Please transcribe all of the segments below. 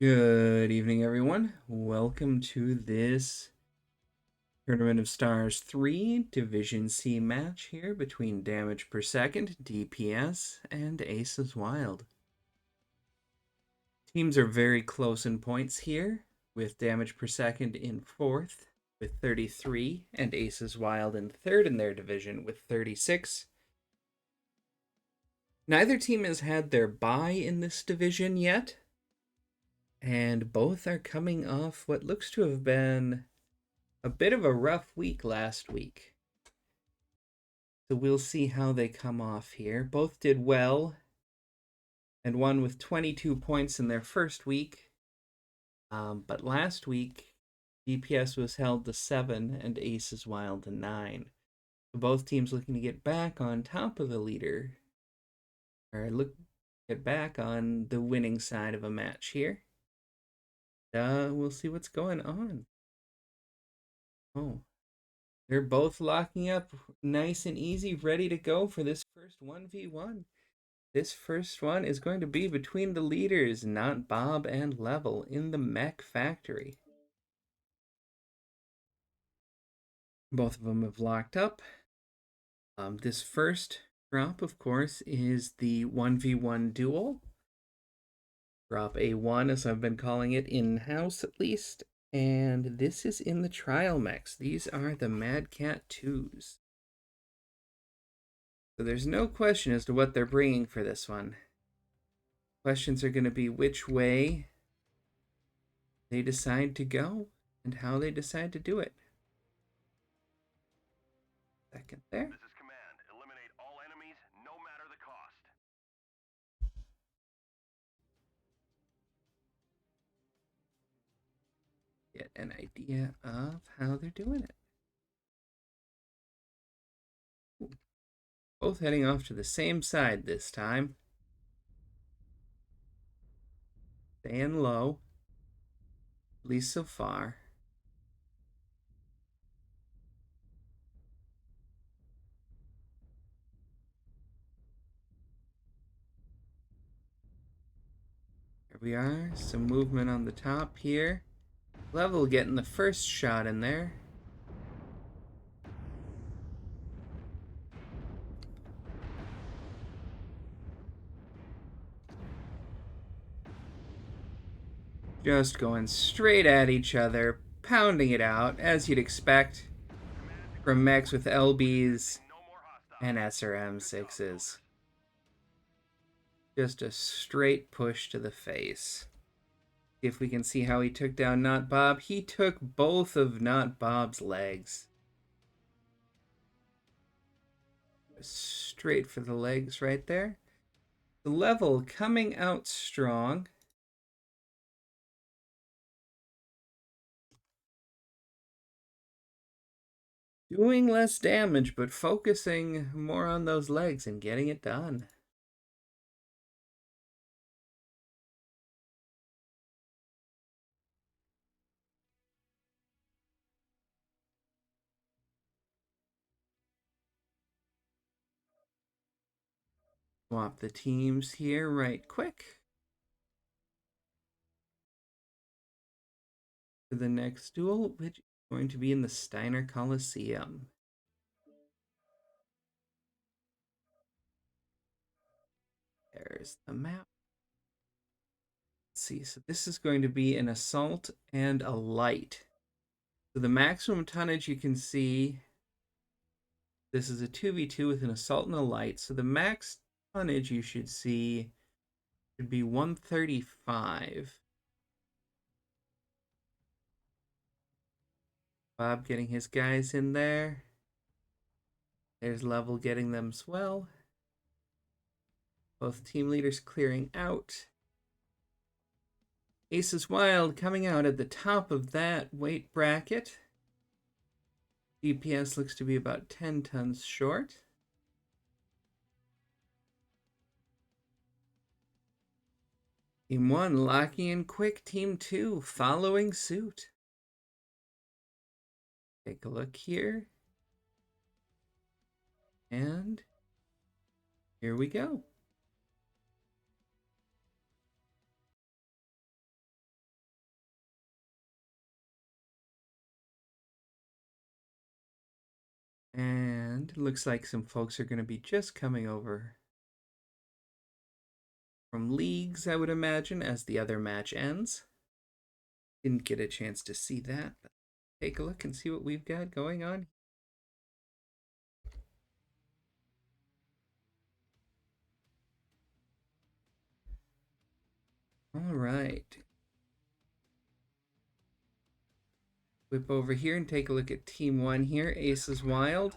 Good evening, everyone. Welcome to this Tournament of Stars 3 Division C match here between Damage Per Second, DPS, and Aces Wild. Teams are very close in points here, with Damage Per Second in 4th with 33, and Aces Wild in 3rd in their division with 36. Neither team has had their bye in this division yet, and both are coming off what looks to have been a bit of a rough week last week. So we'll see how they come off here. Both did well and won with 22 points in their first week. But last week, DPS was held to 7 and Aces Wild to 9. So both teams looking to get back on top of the leader. Or get back on the winning side of a match here. We'll see what's going on. Oh, they're both locking up nice and easy, ready to go for this first 1v1. This first one is going to be between the leaders, Not Bob and Level, in the mech factory. Both of them have locked up. This first drop, of course, is the 1v1 duel. Drop A1, as I've been calling it in-house at least. And this is in the trial mechs. These are the Mad Cat 2s. So there's no question as to what they're bringing for this one. Questions are going to be which way they decide to go and how they decide to do it. Second there. This is command. Eliminate all enemies, no matter the cost. Get an idea of how they're doing it. Ooh. Both heading off to the same side this time. Staying low, at least so far. Here we are, some movement on the top here. Level getting the first shot in there. Just going straight at each other, pounding it out, as you'd expect from mechs with LBs and SRM6s. Just a straight push to the face. If we can see how he took down Not Bob, he took both of Not Bob's legs. Straight for the legs right there. The Level coming out strong. Doing less damage, but focusing more on those legs and getting it done. Swap the teams here right quick. To the next duel, which is going to be in the Steiner Coliseum. There's the map. Let's see, so this is going to be an assault and a light. So the maximum tonnage you can see, this is a 2v2 with an assault and a light. So the max tonnage you should see should be 135. Bob getting his guys in there. There's Level getting them as well. Both team leaders clearing out. Aces Wild coming out at the top of that weight bracket. DPS looks to be about 10 tons short. Team 1 locking in quick. Team 2 following suit. Take a look here. And here we go. And looks like some folks are going to be just coming over from leagues, I would imagine, as the other match ends. Didn't get a chance to see that, but take a look and see what we've got going on. All right. Whip over here and take a look at Team 1 here, Aces Wild.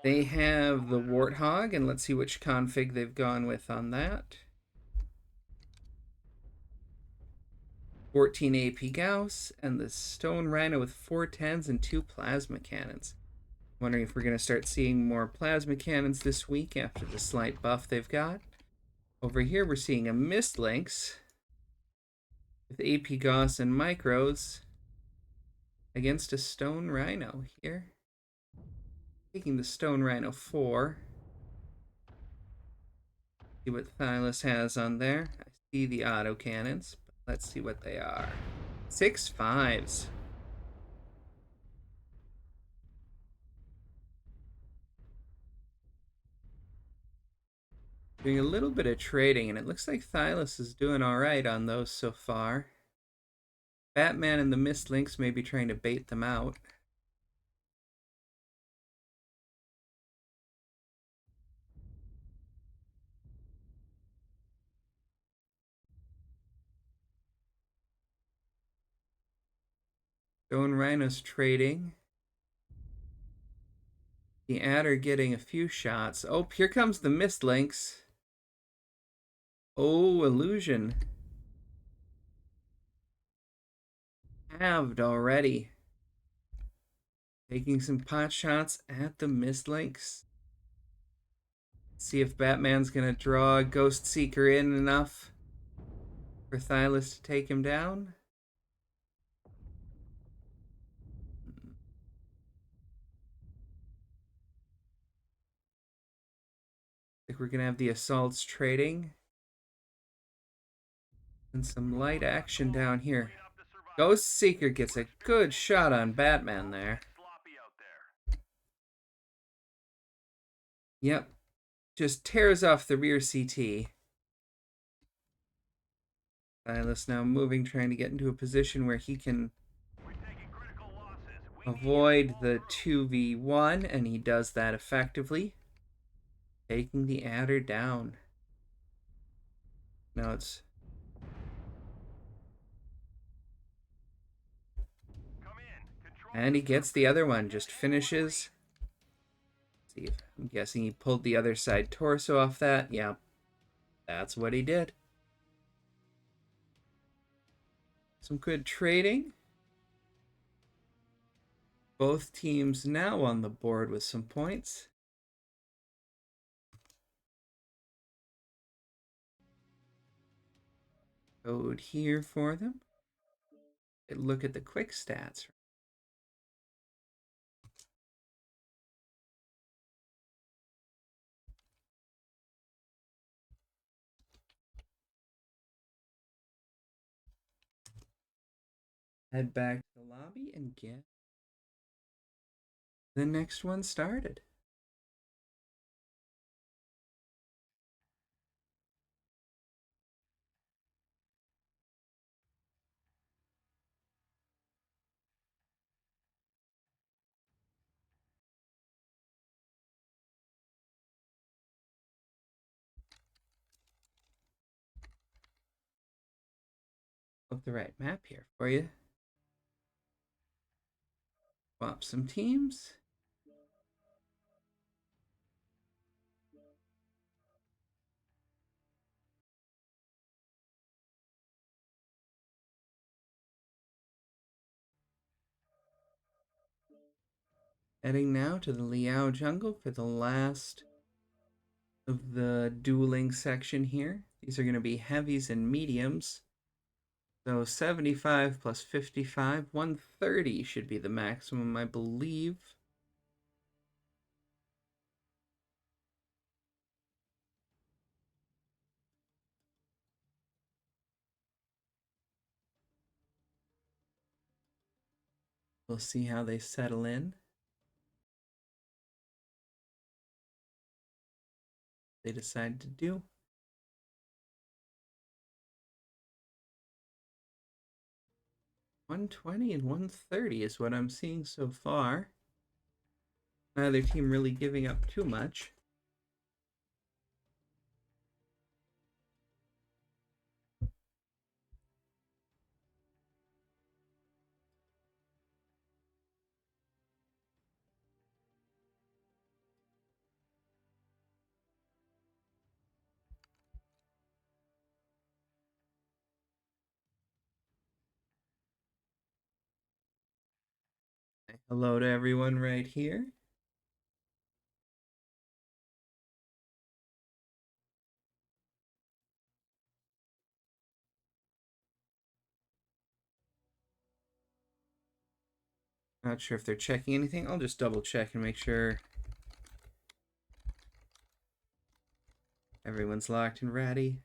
They have the Warthog, and let's see which config they've gone with on that. 14 AP Gauss, and the Stone Rhino with 4 10s and 2 Plasma Cannons. Wondering if we're going to start seeing more Plasma Cannons this week after the slight buff they've got. Over here we're seeing a Mist Lynx with AP Gauss and Micros against a Stone Rhino here. Taking the Stone Rhino 4. See what Thylas has on there. I see the auto cannons, but let's see what they are. 6 5s. Doing a little bit of trading, and it looks like Thylas is doing alright on those so far. Batman and the Mist Lynx may be trying to bait them out. Stone Rhino's trading. The Adder getting a few shots. Oh, here comes the Mist Lynx. Oh, Illusion. Halved already. Taking some pot shots at the Mist Lynx. See if Batman's gonna draw Ghost Seeker in enough for Thylas to take him down. I think we're gonna have the assaults trading. And some light action down here. Ghost Seeker gets a good shot on Batman there. Yep. Just tears off the rear CT. Silas now moving, trying to get into a position where he can avoid the 2v1, and he does that effectively. Taking the Adder down. Now it's... And he gets the other one, just finishes. Let's see, I'm guessing he pulled the other side torso off that. Yeah, that's what he did. Some good trading. Both teams now on the board with some points. Code here for them. Look at the quick stats. Head back to the lobby and get the next one started. Look the right map here for you. Swap some teams. Heading now to the Liao jungle for the last of the dueling section here. These are going to be heavies and mediums. So 75 plus 55, 130 should be the maximum, I believe. We'll see how they settle in. they decide to do. $120 and $130 is what I'm seeing so far. Neither team really giving up too much. Hello to everyone right here. Not sure if they're checking anything. I'll just double check and make sure everyone's locked and ready.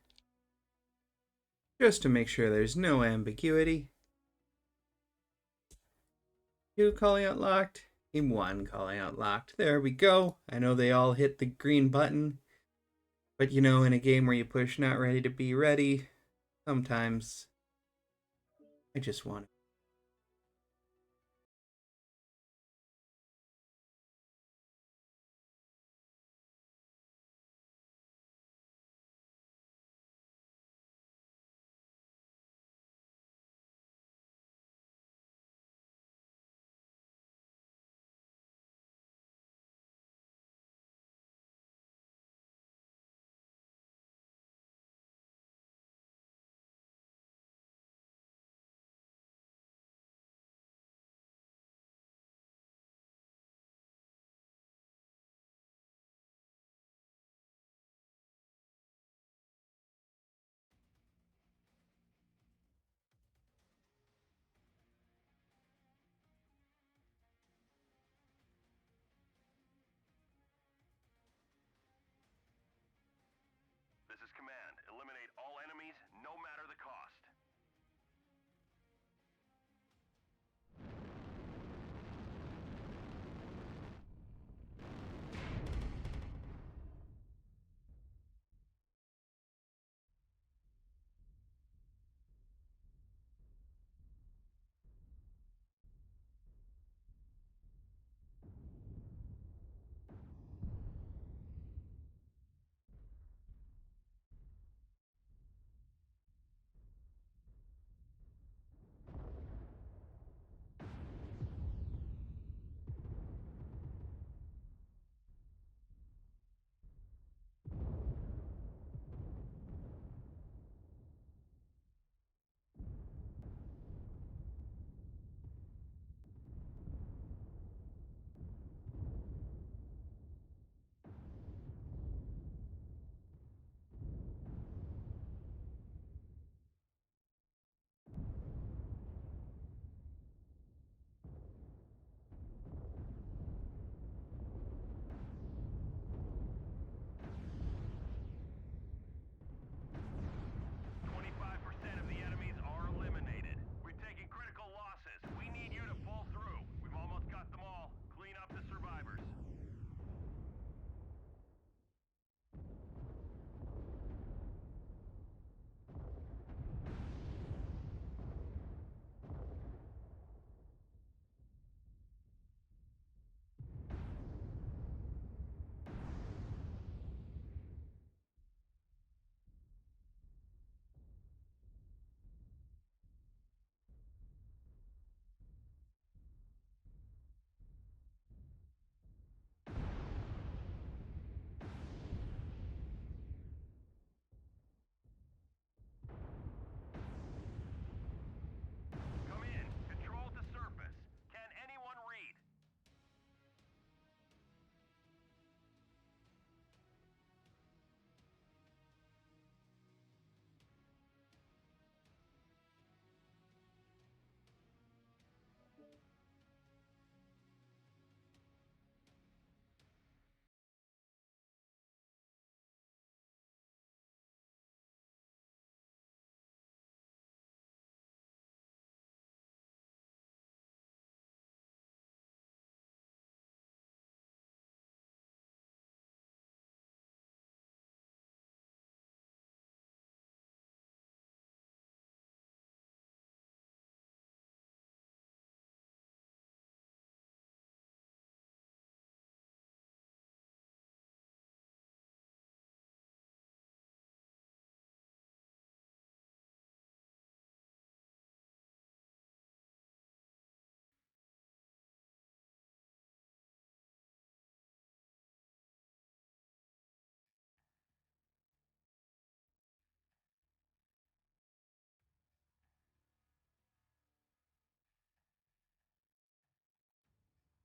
Just to make sure there's no ambiguity. 2 calling out locked. Team 1 calling out locked. There we go. I know they all hit the green button. But you know, in a game where you push not ready to be ready, sometimes I just want to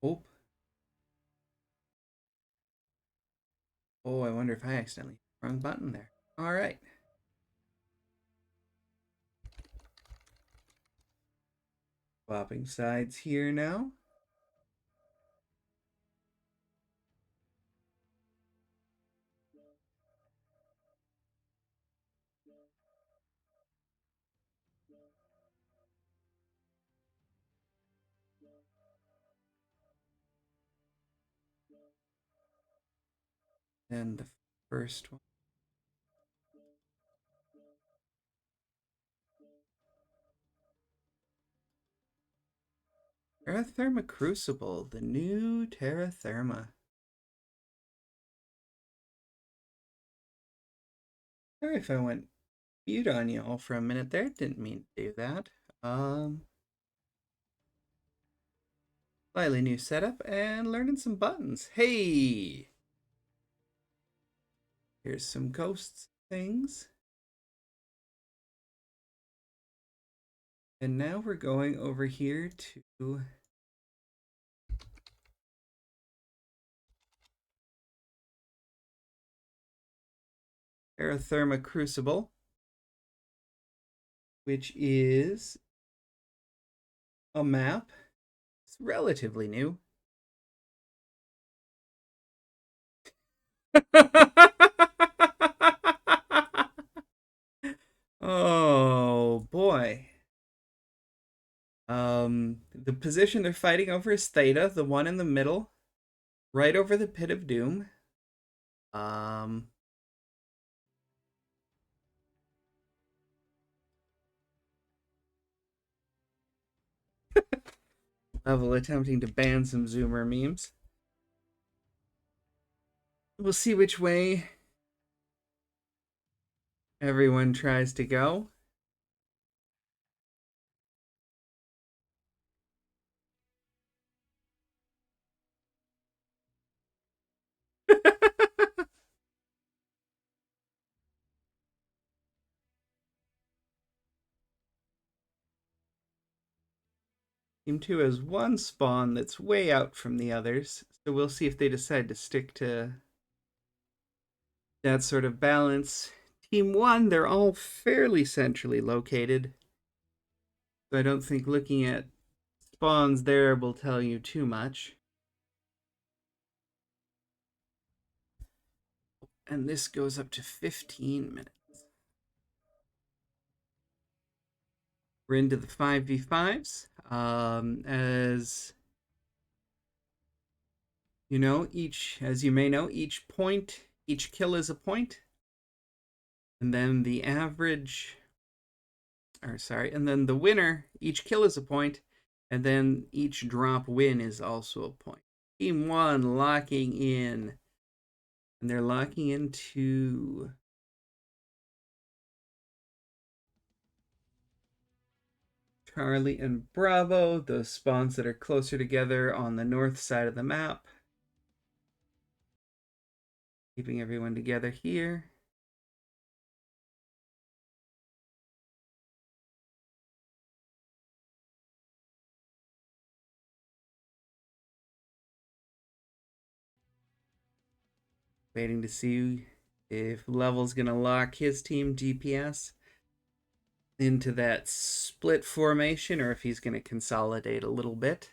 Oh. Oh, I wonder if I accidentally hit the wrong button there. All right. Swapping sides here now. And the first one. Terra Therma Crucible, the new Terra Therma. Sorry if I went mute on y'all for a minute there. Didn't mean to do that. Slightly new setup and learning some buttons. Hey! Here's some ghosts things. And now we're going over here to Terra Therma Crucible, which is a map. It's relatively new. Oh boy. The position they're fighting over is Theta, the one in the middle, right over the Pit of Doom. Um, Level attempting to ban some Zoomer memes. We'll see which way everyone tries to go. Team 2 has one spawn that's way out from the others, so we'll see if they decide to stick to that sort of balance. Team 1, they're all fairly centrally located, so I don't think looking at spawns there will tell you too much. And this goes up to 15 minutes. We're into the 5v5s. As you know, as you may know, each kill is a point. And then the winner, each kill is a point. And then each drop win is also a point. Team 1 locking in. And they're locking into Charlie and Bravo, those spawns that are closer together on the north side of the map. Keeping everyone together here. Waiting to see if Level's going to lock his team DPS into that split formation or if he's going to consolidate a little bit.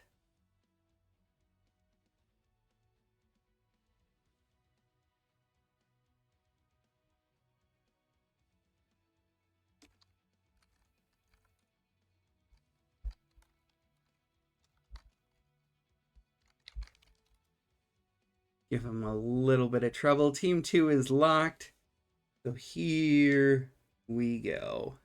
Give him a little bit of trouble. Team 2 is locked. So here we go.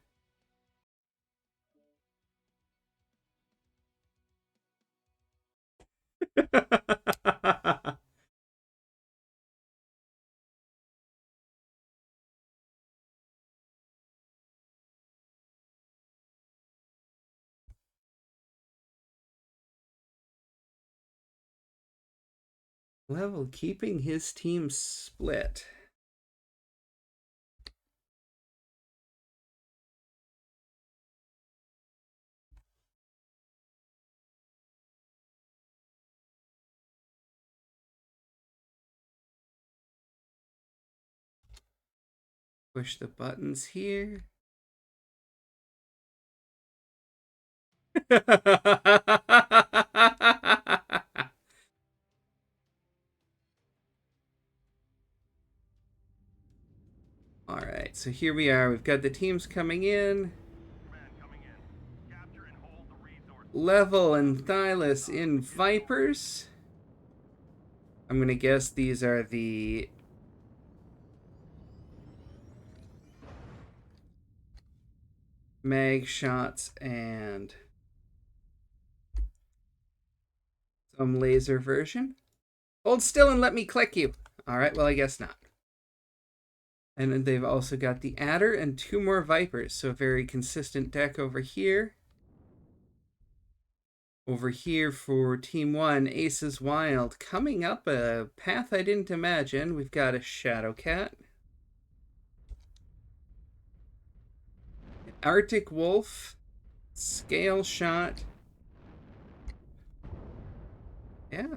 Level keeping his team split. Push the buttons here. All right, so here we are. We've got the teams coming in. Level and Thylus in Vipers. I'm going to guess these are the mag shots and some laser version. Hold still and let me click you. All right, well, I guess not. And then they've also got the Adder and 2 more Vipers. So a very consistent deck over here. Over here for Team 1, Aces Wild. Coming up a path I didn't imagine. We've got a Shadow Cat. An Arctic Wolf. Scale Shot. Yeah.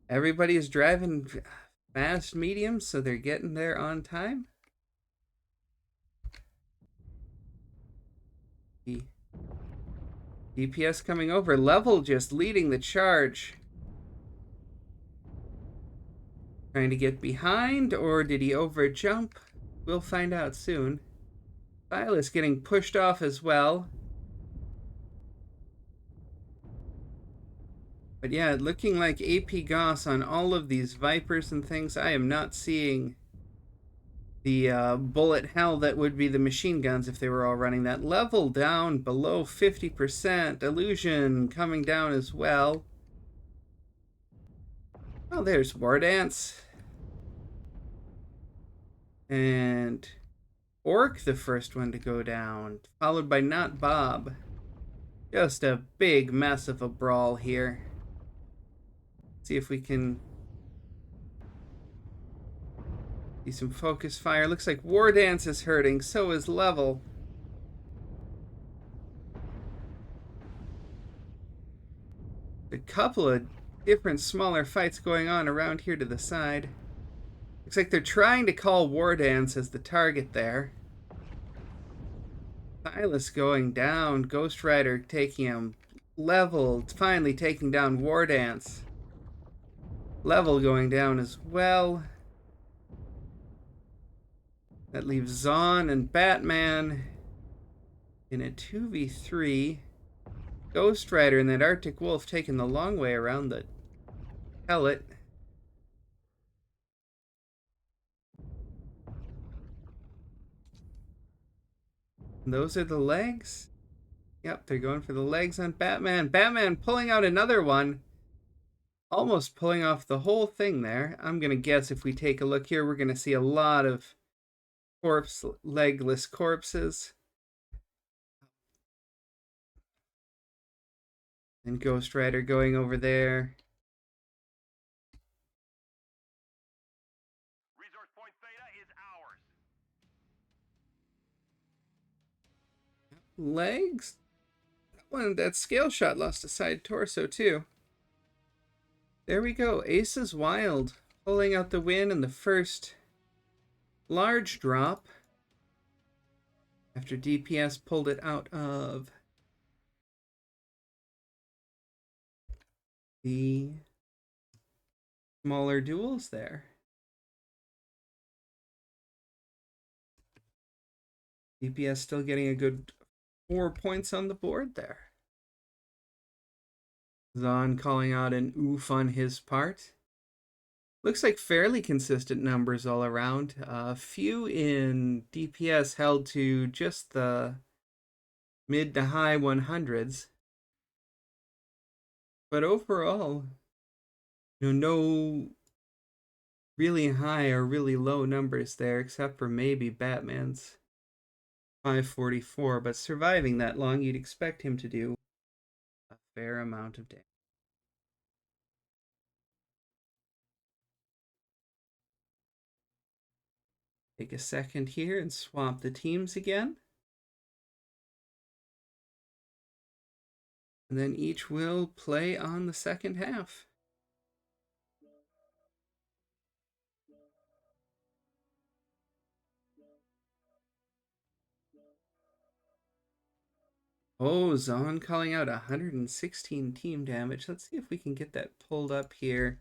Everybody's driving fast mediums, so they're getting there on time. DPS coming over. Level just leading the charge. Trying to get behind, or did he over jump? We'll find out soon. Silas getting pushed off as well. But yeah, looking like AP Goss on all of these Vipers and things. I am not seeing the bullet hell that would be the machine guns if they were all running that. Level down below 50%. Illusion coming down as well. Oh, there's War Dance. And Orc, the first one to go down. Followed by Not Bob. Just a big mess of a brawl here. See if we can see some focus fire. Looks like War Dance is hurting. So is Level. A couple of different smaller fights going on around here to the side. Looks like they're trying to call War Dance as the target there. Silas going down. Ghost Rider taking him. Level finally taking down War Dance. Level going down as well. That leaves Zon and Batman in a 2v3. Ghost Rider and that Arctic Wolf taking the long way around the pellet. And those are the legs. Yep, they're going for the legs on Batman. Batman pulling out another one. Almost pulling off the whole thing there. I'm going to guess if we take a look here, we're going to see a lot of legless corpses. And Ghost Rider going over there. Resource point Theta is ours. Legs? That scale shot lost a side torso too. There we go. Aces Wild pulling out the win in the first large drop after DPS pulled it out of the smaller duels there. DPS still getting a good 4 points on the board there. Zon calling out an oof on his part. Looks like fairly consistent numbers all around. A few in DPS held to just the mid to high 100s. But overall, no really high or really low numbers there, except for maybe Batman's 544. But surviving that long, you'd expect him to do a fair amount of damage. Take a second here and swap the teams again. And then each will play on the second half. Oh, Zon calling out 116 team damage. Let's see if we can get that pulled up here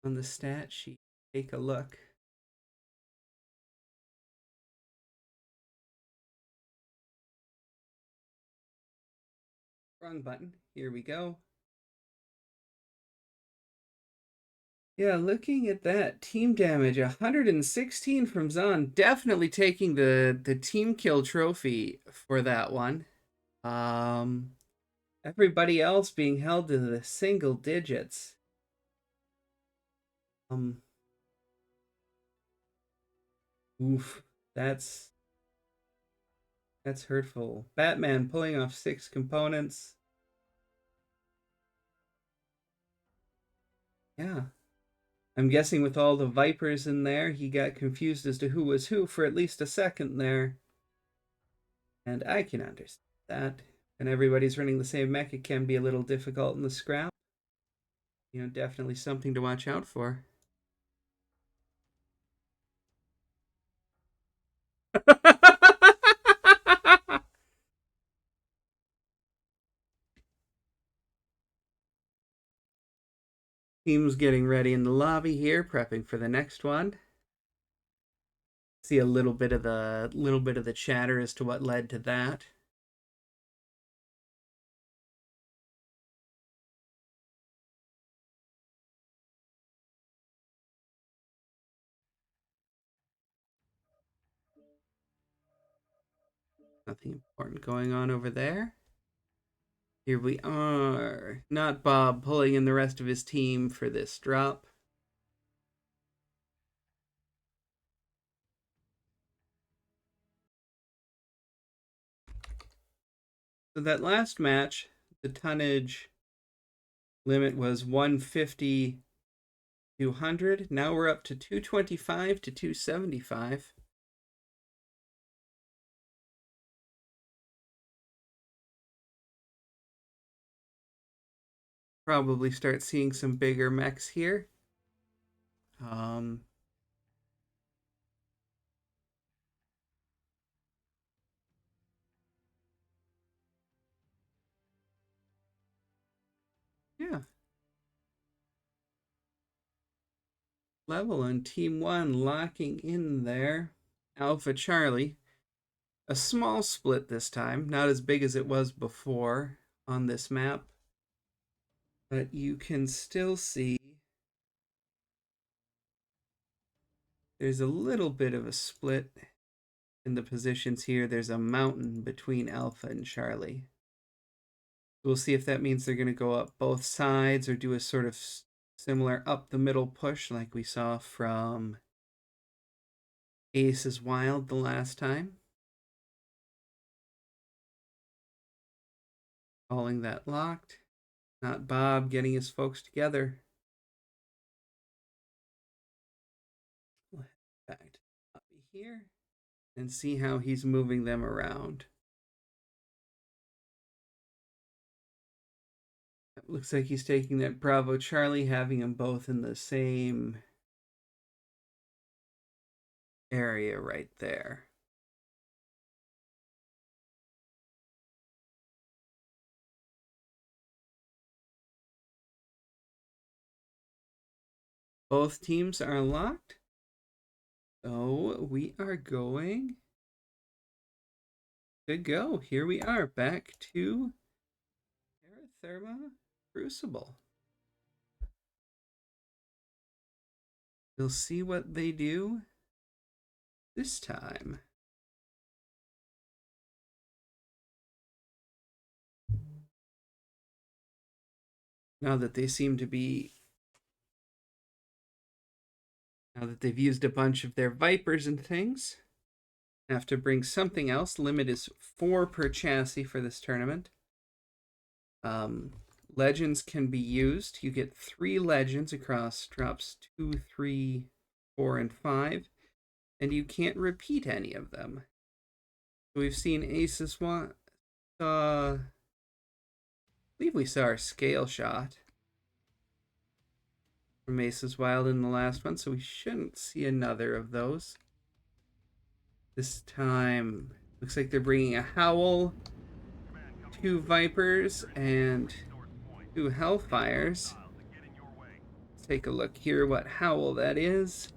on the stat sheet. Take a look. Wrong button. Here we go. Yeah, looking at that team damage, 116 from Zon, definitely taking the team kill trophy for that one. Um, Everybody else being held to the single digits. Um, Oof, that's hurtful. Batman pulling off 6 components. Yeah, I'm guessing with all the Vipers in there, he got confused as to who was who for at least a second there. And I can understand that. And everybody's running the same mech, it can be a little difficult in the scrap. You know, definitely something to watch out for. Team's getting ready in the lobby here, prepping for the next one. See a little bit of the chatter as to what led to that. Nothing important going on over there. Here we are. Not Bob pulling in the rest of his team for this drop. So that last match, the tonnage limit was 150, 200. Now we're up to 225 to 275. Probably start seeing some bigger mechs here. Um, yeah. Level on Team 1 locking in there. Alpha Charlie. A small split this time, not as big as it was before on this map. But you can still see there's a little bit of a split in the positions here. There's a mountain between Alpha and Charlie. We'll see if that means they're going to go up both sides or do a sort of similar up the middle push like we saw from Ace is Wild the last time. Calling that locked. Not Bob getting his folks together. We'll head back to the lobby here and see how he's moving them around. It looks like he's taking that Bravo Charlie, having them both in the same area right there. Both teams are locked. So we are going to go. Here we are back to Terra Therma Crucible. We'll see what they do this time. Now that they seem to be Now that they've used a bunch of their Vipers and things, have to bring something else. Limit is 4 per chassis for this tournament. Legends can be used. You get 3 legends across drops 2, 3, 4, and 5, and you can't repeat any of them. So we've seen Aces one. I believe we saw our scale shot from Aces Wild in the last one, so we shouldn't see another of those This time, looks like they're bringing a Howl, two Vipers, and two Hellfires. Let's take a look here what Howl that is.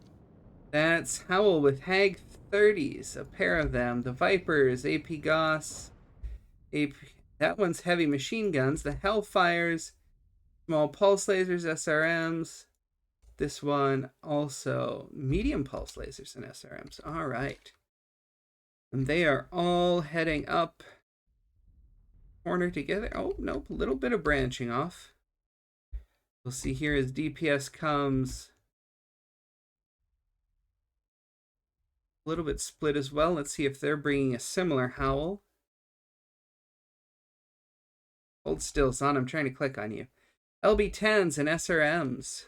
That's Howl with Hag 30s, a pair of them. The Vipers, AP Goss, AP, that one's heavy machine guns. The Hellfires, small pulse lasers, SRMs. This one also medium pulse lasers and SRMs. All right. And they are all heading up. Corner together. Oh, nope. A little bit of branching off. We'll see here as DPS comes. A little bit split as well. Let's see if they're bringing a similar Howl. Hold still, son. I'm trying to click on you. LB10s and SRMs.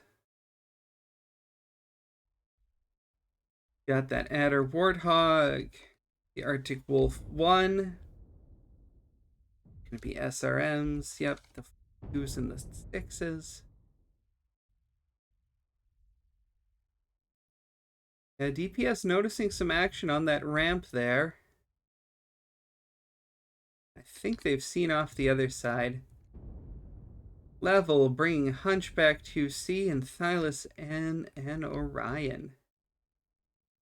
Got that Adder Warthog. The Arctic Wolf 1. Gonna be SRMs. Yep, the 2s and the 6s. Yeah, DPS noticing some action on that ramp there. I think they've seen off the other side. Level bringing Hunchback 2C and Thylas N and Orion.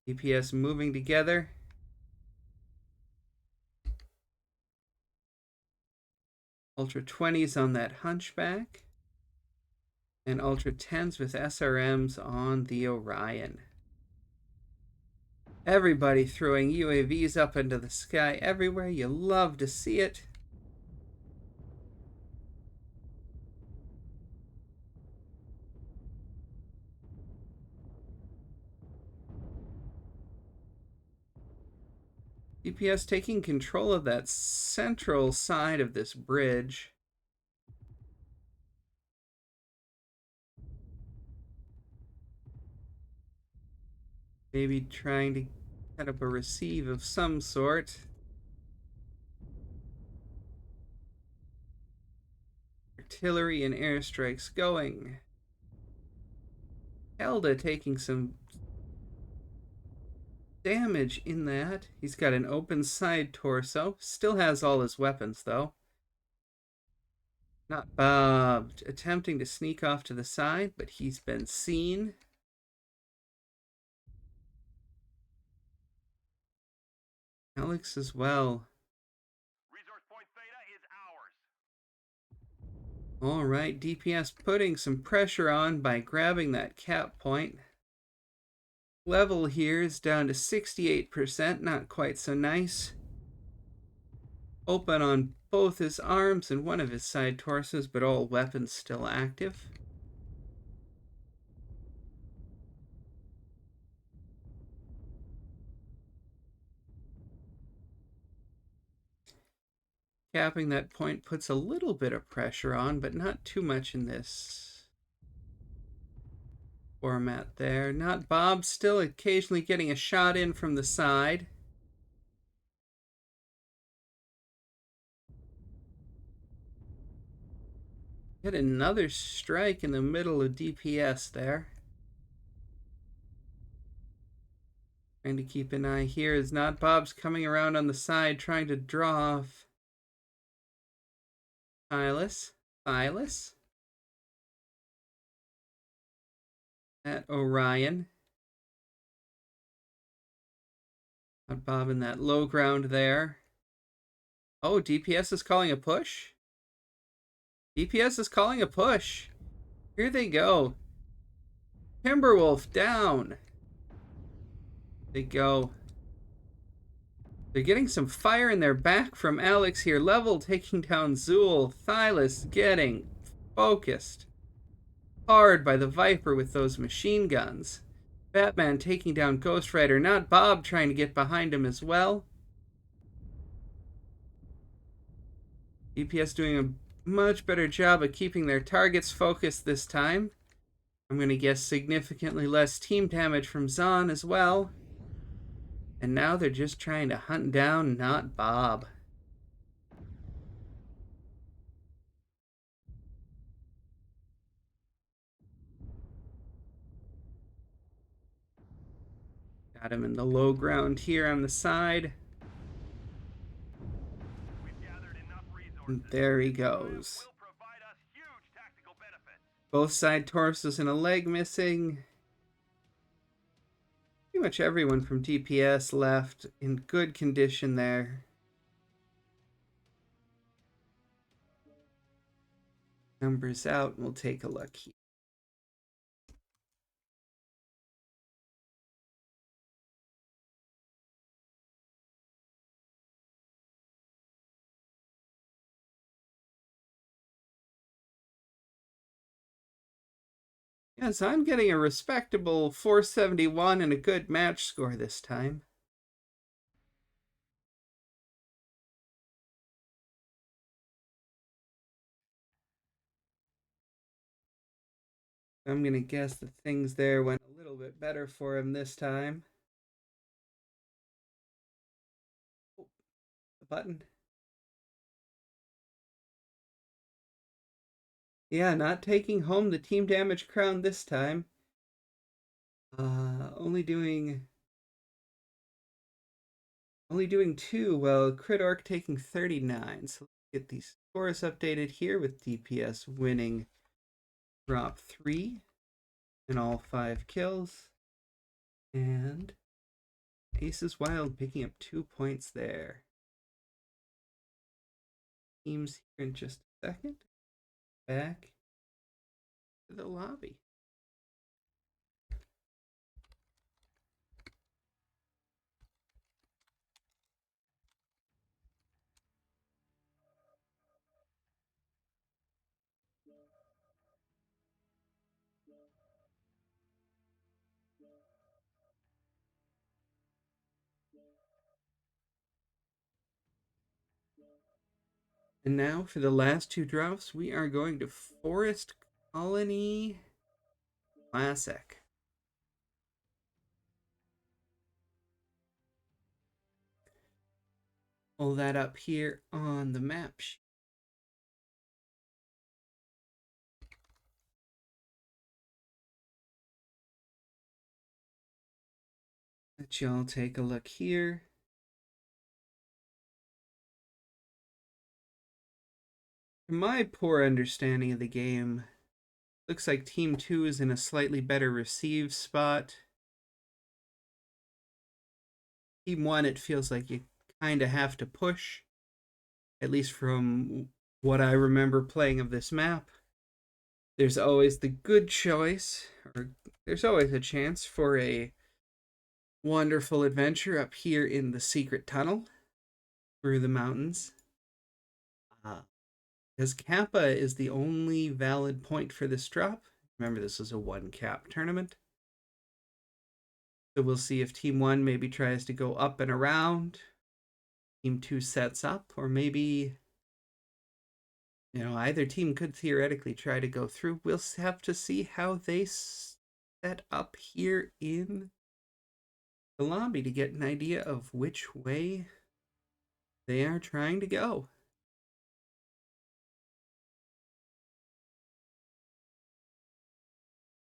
DPS moving together. Ultra 20s on that Hunchback. And Ultra 10s with SRMs on the Orion. Everybody throwing UAVs up into the sky everywhere. You love to see it. DPS taking control of that central side of this bridge. Maybe trying to set up a receive of some sort. Artillery and airstrikes going. Elda taking some damage in that. He's got an open side torso. Still has all his weapons, though. Not Bob. Attempting to sneak off to the side, but he's been seen. Alex as well. Resource point Theta is ours. All right, DPS putting some pressure on by grabbing that cap point. Level here is down to 68%, not quite so nice. Open on both his arms and one of his side torsos, but all weapons still active. Capping that point puts a little bit of pressure on, but not too much in this format there. Not Bob, still occasionally getting a shot in from the side. Get another strike in the middle of DPS there. Trying to keep an eye here as Not Bob's coming around on the side, trying to draw off Silas. At Orion. Not Bob in that low ground there. Oh, DPS is calling a push? DPS is calling a push. Here they go. Timberwolf down. They go. They're getting some fire in their back from Alex here. Level taking down Zool. Thylas getting focused hard by the Viper with those machine guns. Batman taking down Ghost Rider. Not Bob trying to get behind him as well. DPS doing a much better job of keeping their targets focused this time. I'm going to guess significantly less team damage from Zahn as well. And now they're just trying to hunt down Not Bob. Got him in the low ground here on the side. And there he goes. Both side torsos and a leg missing. Pretty much everyone from DPS left in good condition there. Numbers out, and we'll take a look here. Yes, I'm getting a respectable 471 and a good match score this time. I'm going to guess that things there went a little bit better for him this time. Oh, the button. Yeah, not taking home the team damage crown this time. Only doing 2, well, Crit Orc taking 39. So let's get these scores updated here with DPS winning drop 3 and all 5 kills. And Ace is Wild picking up 2 points there. Teams here in just a second. Back to the lobby. And now for the last 2 drops, we are going to Forest Colony Classic. Pull that up here on the map sheet. Let y'all take a look here. From my poor understanding of the game, looks like Team 2 is in a slightly better receive spot. Team 1, it feels like you kind of have to push, at least from what I remember playing of this map. There's always the good choice, or there's always a chance for a wonderful adventure up here in the secret tunnel through the mountains. Because Kappa is the only valid point for this drop. Remember, this is a 1-cap tournament. So we'll see if Team 1 maybe tries to go up and around. Team 2 sets up, or maybe, either team could theoretically try to go through. We'll have to see how they set up here in the lobby to get an idea of which way they are trying to go.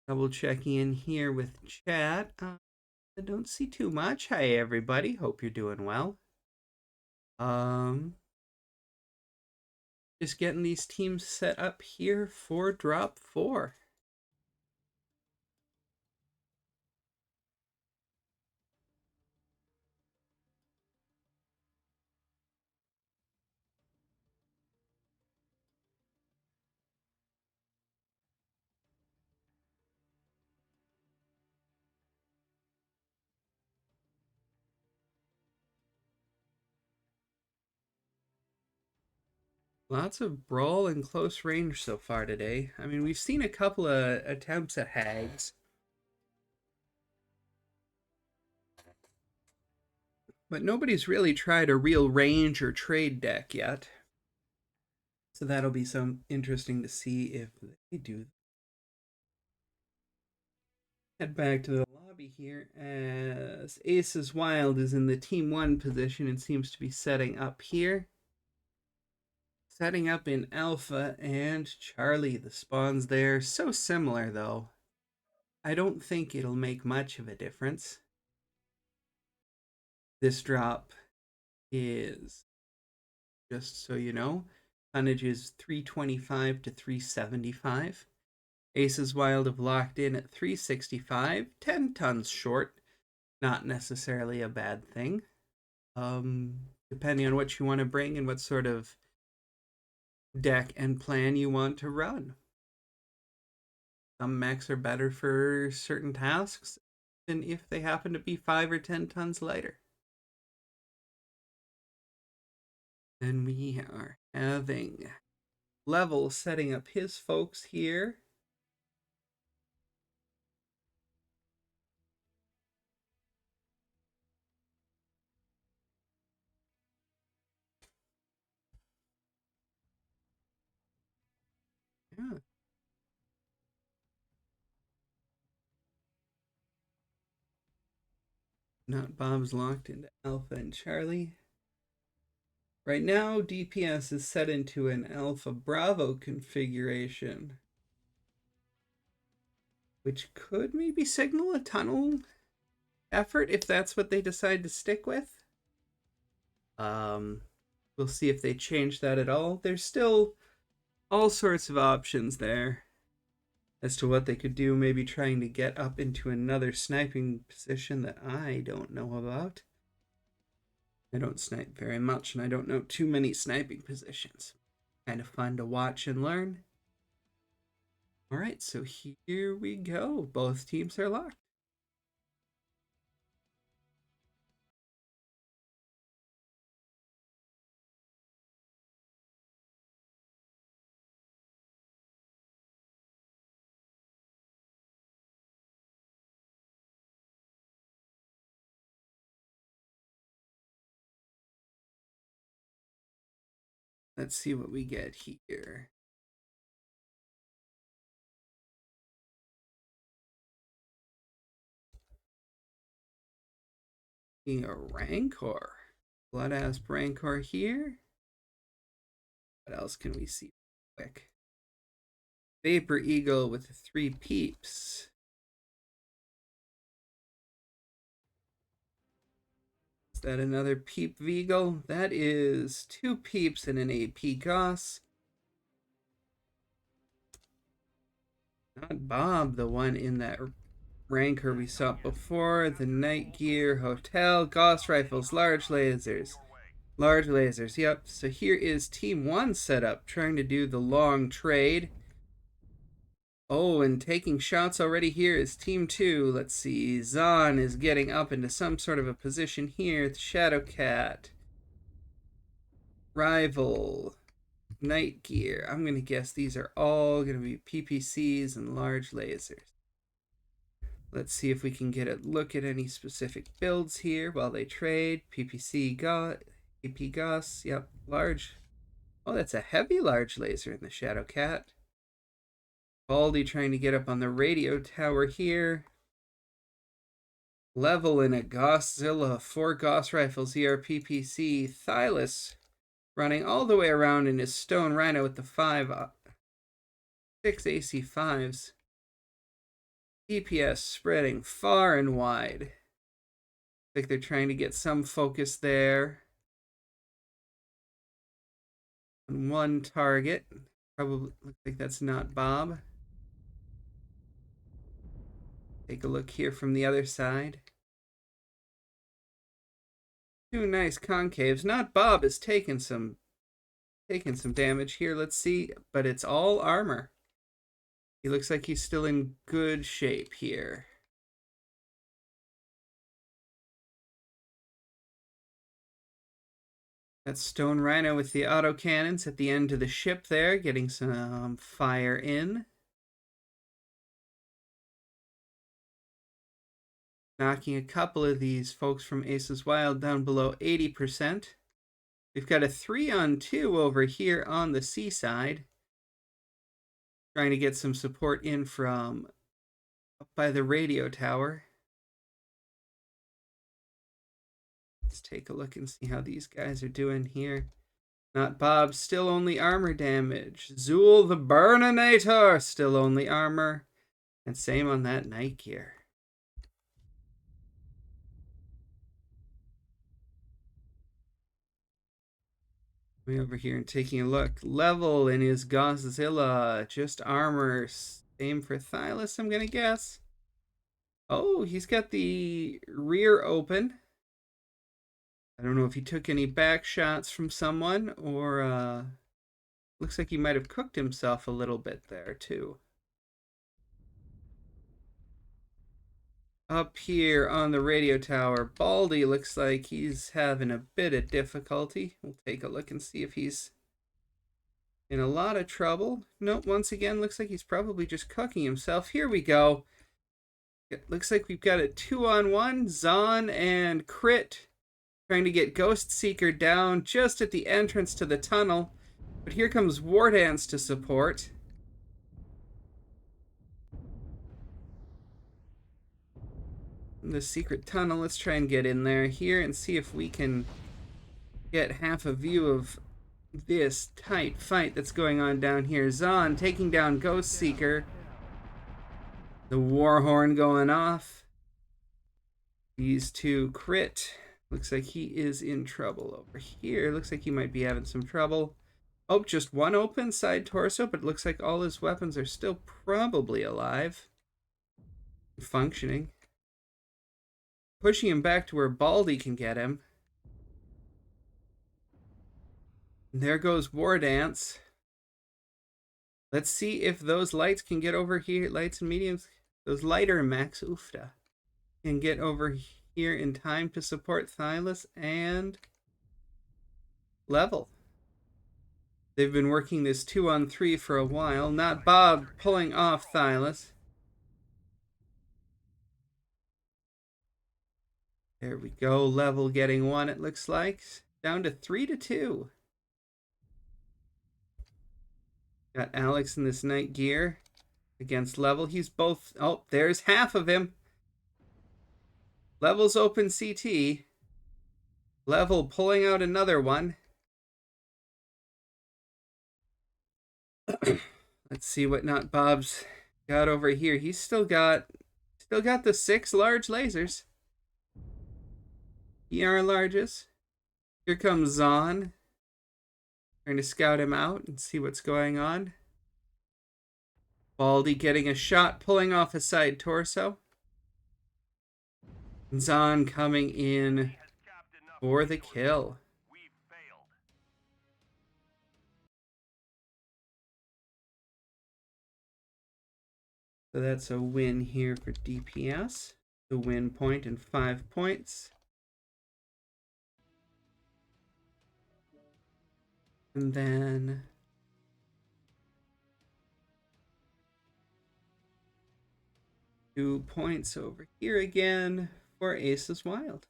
Double checking in here with chat. I don't see too much. Hi, everybody. Hope you're doing well. Just getting these teams set up here for drop 4. Lots of brawl and close range so far today. I mean, we've seen a couple of attempts at hags, but nobody's really tried a real range or trade deck yet. So that'll be some interesting to see if they do. Head back to the lobby here as Aces Wild is in the Team 1 position and seems to be setting up here. Setting up in Alpha and Charlie. The spawns there. So similar, though. I don't think it'll make much of a difference. This drop is, just so you know, tonnage is 325 to 375. Aces Wild have locked in at 365, 10 tons short. Not necessarily a bad thing. Depending on what you want to bring and what sort of deck and plan you want to run. Some mechs are better for certain tasks than if they happen to be 5 or 10 tons lighter. Then we are having Level setting up his folks here. Yeah. Not Bob's locked into Alpha and Charlie. Right now, DPS is set into an Alpha Bravo configuration, which could maybe signal a tunnel effort if that's what they decide to stick with. We'll see if they change that at all. There's still all sorts of options there as to what they could do, maybe trying to get up into another sniping position that I don't know about. I don't snipe very much, and I don't know too many sniping positions. Kind of fun to watch and learn. All right, so here we go. Both teams are locked. Let's see what we get here. Being a Rancor. Blood Asp Rancor here. What else can we see quick? Vapor Eagle with the 3 peeps. Is that another peep Veagle? That is 2 peeps and an AP Goss. Not Bob, the one in that Rancor we saw before. The Night Gear Hotel. Gauss Rifles, large lasers. Large lasers, yep. So here is Team 1 set up, trying to do the long trade. Oh, and taking shots already here is Team 2. Let's see. Zahn is getting up into some sort of a position here. The Shadowcat. Rival. Night Gear. I'm going to guess these are all going to be PPCs and large lasers. Let's see if we can get a look at any specific builds here while they trade. PPC got AP Goss. Yep, large. Oh, that's a heavy large laser in the Shadowcat. Baldy trying to get up on the radio tower here. Level in a Gosszilla, 4 Goss rifles, ERPPC. Thylus running all the way around in his Stone Rhino with the 6 AC5s. DPS spreading far and wide. I think they're trying to get some focus there on one target. Probably looks like that's not Bob. Take a look here from the other side. 2 nice concaves. Not Bob is taking some damage here. Let's see, but it's all armor. He looks like he's still in good shape here. That's Stone Rhino with the autocannons at the end of the ship there, getting some fire in. Knocking a couple of these folks from Aces Wild down below 80%. We've got a 3-on-2 over here on the seaside. Trying to get some support in from up by the radio tower. Let's take a look and see how these guys are doing here. Not Bob, still only armor damage. Zool the Burninator, still only armor. And same on that Night Gear. Way over here and taking a look. Level in his Godzilla. Just armor. Same for Thylas, I'm gonna guess. Oh, he's got the rear open. I don't know if he took any back shots from someone or looks like he might have cooked himself a little bit there too. Up here on the radio tower, Baldy looks like he's having a bit of difficulty. We'll take a look and see if he's in a lot of trouble. Nope, once again, looks like he's probably just cooking himself. Here we go. It looks like we've got a 2-on-1. Zahn and Crit trying to get Ghost Seeker down just at the entrance to the tunnel. But here comes War Dance to support. The secret tunnel. Let's try and get in there here and see if we can get half a view of this tight fight that's going on down here. Zahn taking down Ghost Seeker. The war horn going off. These two Crit. Looks like he is in trouble over here. Looks like he might be having some trouble. Oh, just one open side torso, but it looks like all his weapons are still probably alive. Functioning. Pushing him back to where Baldy can get him. And there goes War Dance. Let's see if those lights can get over here. Lights and mediums. Those lighter Max Ufta can get over here in time to support Thylas and Level. They've been working this 2-on-3 for a while. Not Bob pulling off Thylas. There we go. Level getting one, it looks like. Down to 3-2. Got Alex in this night gear against Level. He's both... Oh, there's half of him. Level's open CT. Level pulling out another one. Let's see what Not Bob's got over here. He's still got the 6 large lasers. ER larges. Here comes Zahn. Trying to scout him out and see what's going on. Baldy getting a shot, pulling off a side torso. Zahn coming in for the kill. So that's a win here for DPS. The win point and 5 points. And then two points over here again for Ace's Wild.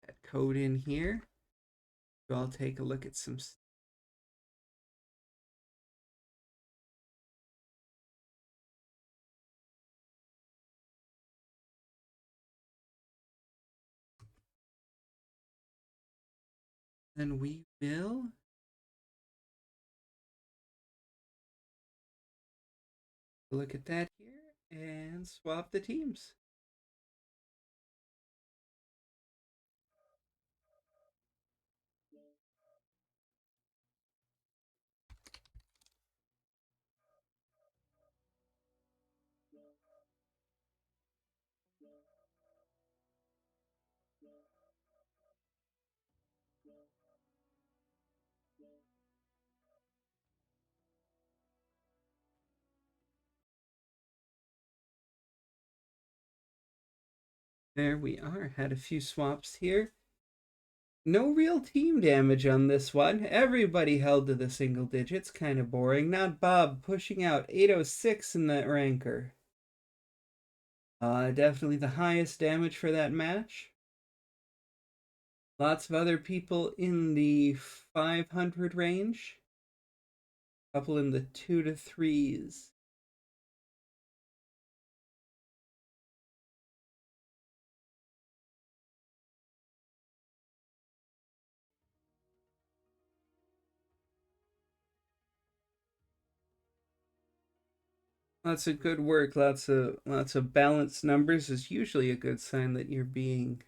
That code in here. So I'll take a look at some. Then we will look at that here and swap the teams. There we are. Had a few swaps here. No real team damage on this one. Everybody held to the single digits. Kind of boring. Not Bob pushing out 806 in that ranker. Definitely the highest damage for that match. Lots of other people in the 500 range. A couple in the 2 to 3s. Lots of good work. Lots of balanced numbers is usually a good sign that you're being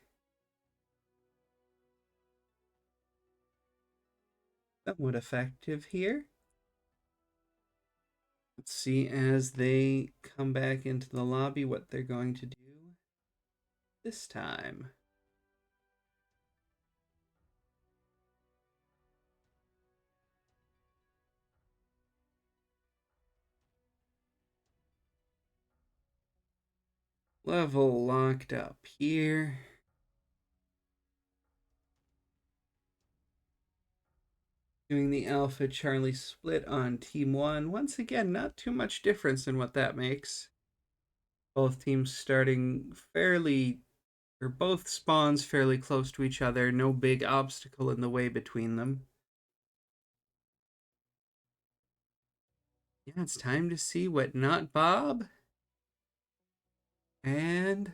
somewhat effective here. Let's see as they come back into the lobby what they're going to do this time. Level locked up here. Doing the Alpha Charlie split on Team 1. Once again, not too much difference in what that makes. Both teams starting fairly, or both spawns fairly close to each other. No big obstacle in the way between them. Yeah, it's time to see what Not Bob and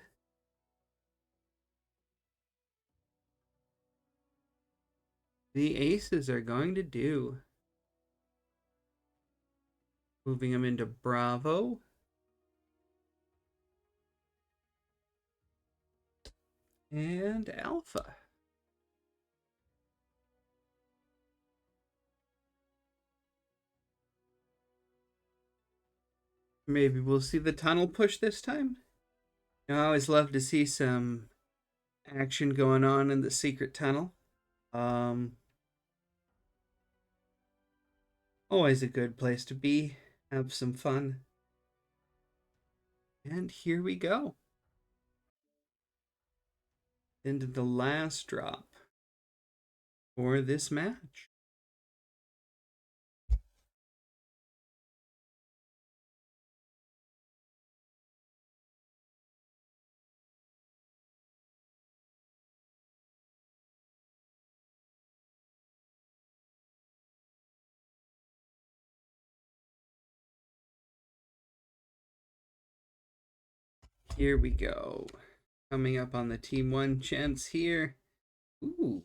the Aces are going to do. Moving them into Bravo. And Alpha. Maybe we'll see the tunnel push this time. I always love to see some action going on in the secret tunnel. Always a good place to be. Have some fun. And here we go. Into the last drop for this match. Here we go. Coming up on the Team 1 chance here. Ooh.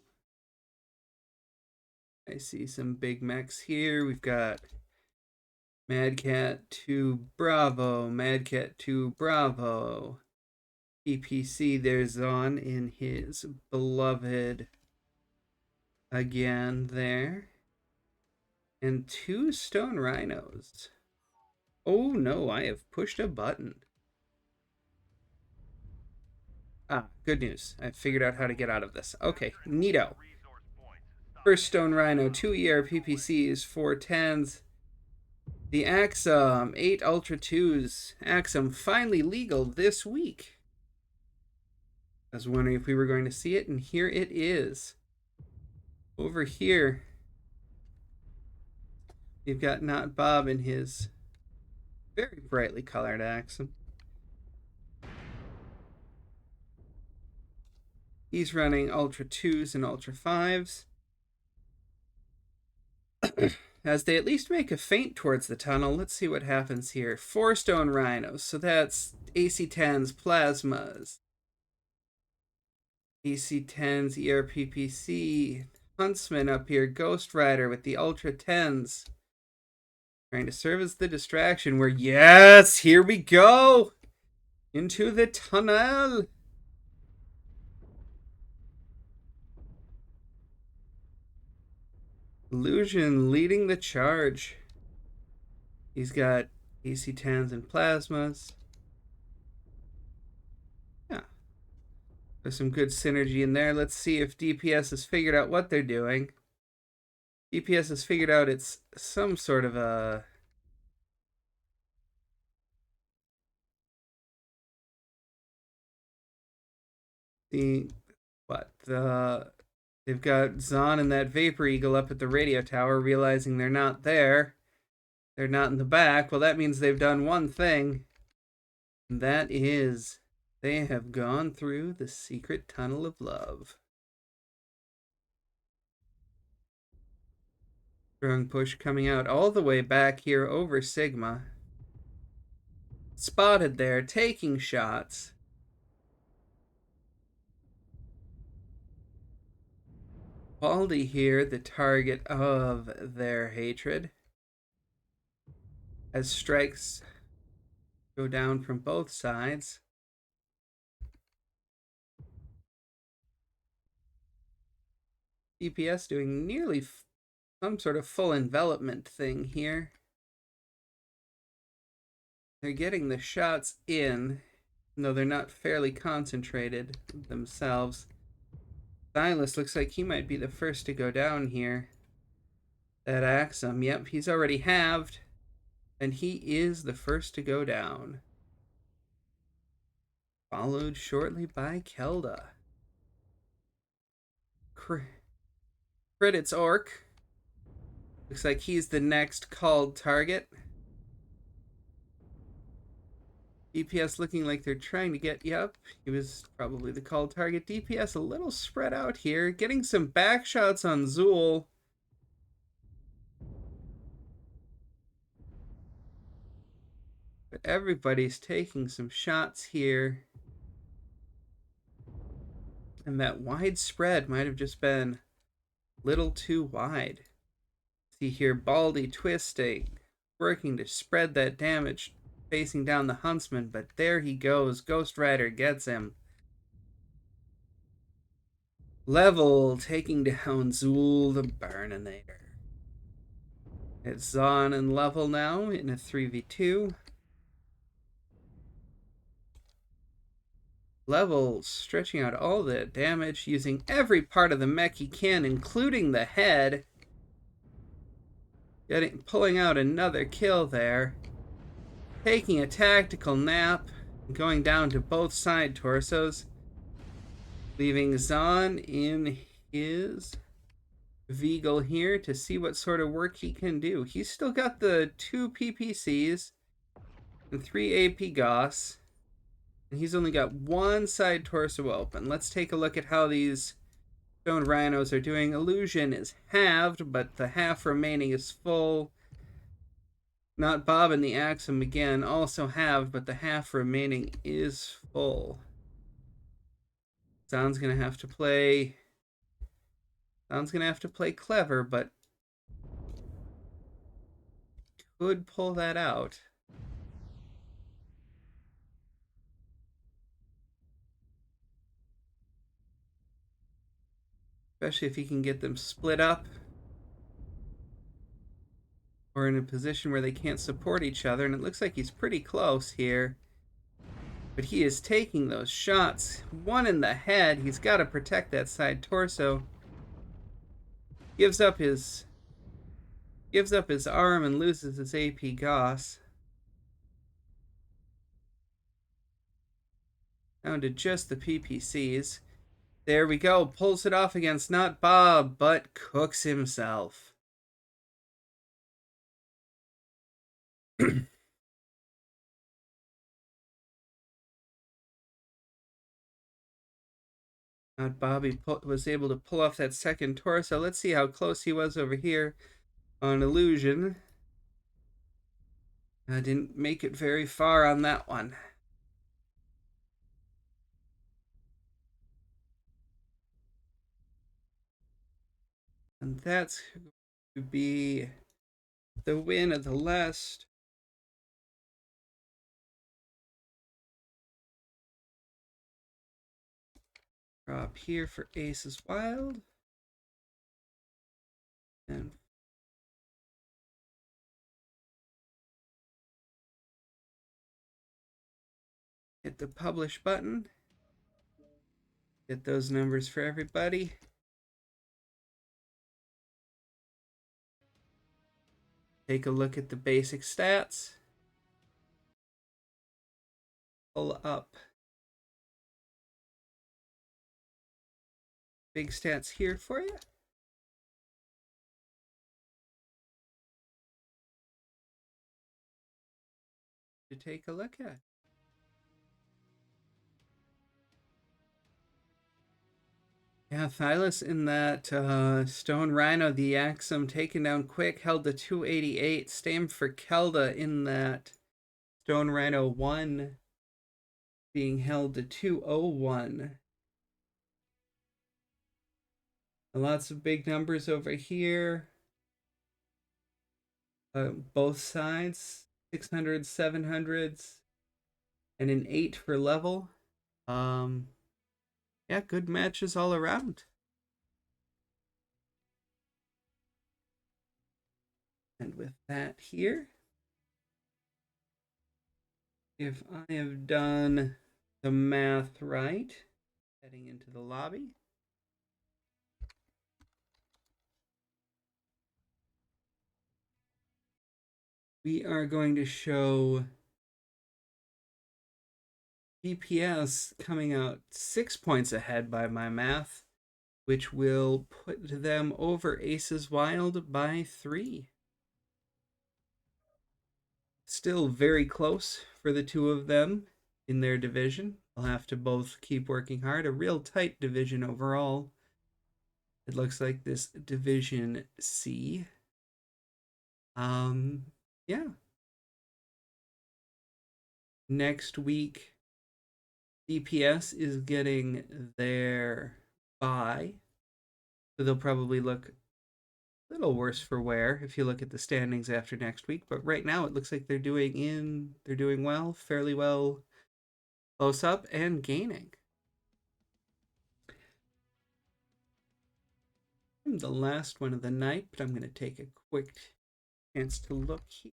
I see some big mechs here. We've got Madcat to Bravo. Madcat to Bravo. PPC, there's on in his beloved again there. And 2 stone rhinos. Oh no, I have pushed a button. Ah, good news. I figured out how to get out of this. Okay, neato. First stone rhino, 2 ER PPCs, 4 10s. The Axum, 8 Ultra 2s. Axum finally legal this week. I was wondering if we were going to see it, and here it is. Over here, we've got Not Bob in his very brightly colored Axum. He's running Ultra 2s and Ultra 5s. As they at least make a feint towards the tunnel, let's see what happens here. 4 stone rhinos, so that's AC-10s, plasmas. AC-10s, ERPPC, Huntsman up here, Ghost Rider with the Ultra 10s. Trying to serve as the distraction where, yes, here we go! Into the tunnel! Illusion leading the charge. He's got AC-10s and plasmas. Yeah. There's some good synergy in there. Let's see if DPS has figured out what they're doing. DPS has figured out it's some sort of a... They've got Zahn and that Vapor Eagle up at the radio tower, realizing they're not there. They're not in the back. Well, that means they've done one thing. And that is, they have gone through the secret tunnel of love. Strong push coming out all the way back here over Sigma. Spotted there, taking shots. Baldy here, the target of their hatred. As strikes go down from both sides. DPS doing nearly some sort of full envelopment thing here. They're getting the shots in, though they're not fairly concentrated themselves. Silas looks like he might be the first to go down here. That Axum, yep, he's already halved, and he is the first to go down. Followed shortly by Kelda. Credits Orc. Looks like he's the next called target. DPS looking like they're trying to get, yep, he was probably the called target. DPS a little spread out here, getting some back shots on Zool. But everybody's taking some shots here. And that wide spread might have just been a little too wide. See here, Baldy twisting, working to spread that damage, facing down the Huntsman, but there he goes. Ghost Rider gets him. Level taking down Zool the Burninator. It's Zon and Level now in a 3v2. Level stretching out all the damage, using every part of the mech he can, including the head. Pulling out another kill there. Taking a tactical nap, going down to both side torsos. Leaving Zon in his Veagle here to see what sort of work he can do. He's still got the 2 PPCs and 3 AP Goss. And he's only got one side torso open. Let's take a look at how these Stone Rhinos are doing. Illusion is halved, but the half remaining is full. Not Bob and the Axum again, also halved, but the half remaining is full. Sounds gonna have to play clever, but could pull that out. Especially if he can get them split up or in a position where they can't support each other. And it looks like he's pretty close here. But he is taking those shots. One in the head. He's got to protect that side torso. Gives up his arm and loses his AP Goss. Down to just the PPCs. There we go. Pulls it off against not Bob, but cooks himself. Not Bobby was able to pull off that second torso. Let's see how close he was over here on Illusion. I didn't make it very far on that one. And that's going to be the win of the last. Drop here for Aces Wild. And hit the publish button. Get those numbers for everybody. Take a look at the basic stats. Pull up. Big stats here for you. To take a look at. Yeah, Thylas in that Stone Rhino, the Axum taken down quick, held the 288. Same for Kelda in that Stone Rhino 1 being held to 201. Lots of big numbers over here. Both sides, 600s, 700s. and an 8 for level. Um, yeah, good matches all around. And with that here, if I have done the math right, heading into the lobby, we are going to show DPS coming out 6 points ahead by my math, which will put them over Aces Wild by 3. Still very close for the two of them in their division. They'll have to both keep working hard. A real tight division overall. It looks like this Division C. Yeah. Next week, DPS is getting their bye. So they'll probably look a little worse for wear if you look at the standings after next week. But right now it looks like they're doing well, fairly well, close up and gaining. I'm the last one of the night, but I'm going to take a quick chance to look here.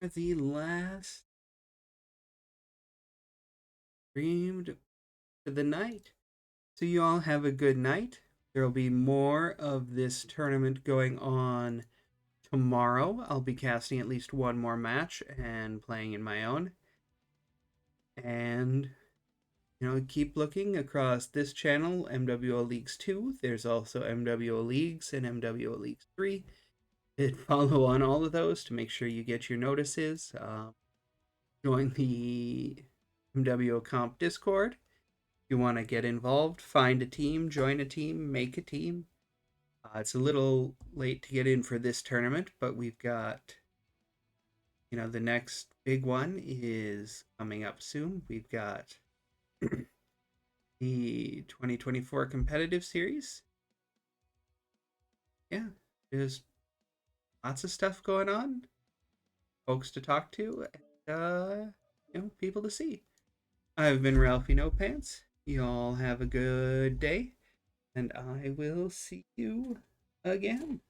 The last streamed for the night. So you all have a good night. There will be more of this tournament going on tomorrow. I'll be casting at least one more match and playing in my own. And keep looking across this channel, MWO Leagues 2. There's also MWO Leagues and MWO Leagues 3. Hit follow on all of those to make sure you get your notices. Join the MWO Comp Discord. If you want to get involved, find a team, join a team, make a team. It's a little late to get in for this tournament, but we've got, the next big one is coming up soon. We've got the 2024 competitive series. Yeah, there's lots of stuff going on, folks to talk to, and people to see. I've been Ralphie No Pants. Y'all have a good day, and I will see you again.